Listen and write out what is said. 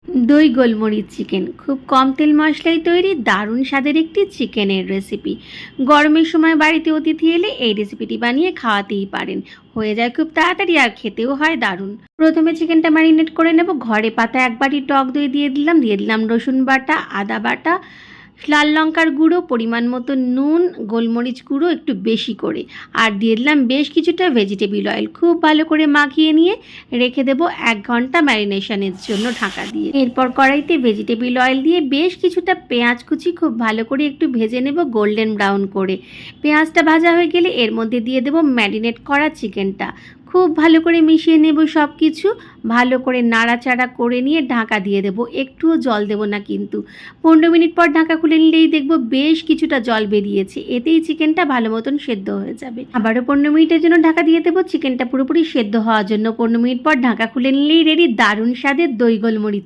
দই গোলমরিচ চিকেন খুব কম তেল মশলায় তৈরি দারুণ স্বাদের একটি চিকেনের রেসিপি। গরমের সময় বাড়িতে অতিথি এলে এই রেসিপিটি বানিয়ে খাওয়াতেই পারেন। হয়ে যায় খুব তাড়াতাড়ি আর খেতেও হয় দারুণ। প্রথমে চিকেনটা ম্যারিনেট করে নেব। ঘরে পাতা 1 বাটি টক দই দিয়ে দিলাম রসুন বাটা, আদা বাটা, লাল লঙ্কার গুঁড়ো, পরিমাণ মতো নুন, গোলমরিচ গুঁড়ো একটু বেশি করে, আর দিয়ে দিলাম বেশ কিছুটা ভেজিটেবল অয়েল। খুব ভালো করে মাখিয়ে নিয়ে রেখে দেবো 1 ঘন্টা ম্যারিনেশনের জন্য ঢাকা দিয়ে। এরপর কড়াইতে ভেজিটেবল অয়েল দিয়ে বেশ কিছুটা পেঁয়াজ কুচি খুব ভালো করে একটু ভেজে নেব গোল্ডেন ব্রাউন করে। পেঁয়াজটা ভাজা হয়ে গেলে এর মধ্যে দিয়ে দেবো ম্যারিনেট করা চিকেনটা। খুব ভালো করে মিশিয়ে নেব সব কিছু। ভালো করে নাড়াচাড়া করে নিয়ে ঢাকা দিয়ে দেবো। একটুও জল দেবো না কিন্তু। 15 মিনিট পর ঢাকা খুলে নিলেই দেখব বেশ কিছুটা জল বেরিয়েছে। এতেই চিকেনটা ভালো মতন সেদ্ধ হয়ে যাবে। আবারও 15 মিনিটের জন্য ঢাকা দিয়ে দেবো চিকেনটা পুরোপুরি সেদ্ধ হওয়ার জন্য। 15 মিনিট পর ঢাকা খুলে নিলেই রেডি দারুণ স্বাদের দই গোলমরিচ।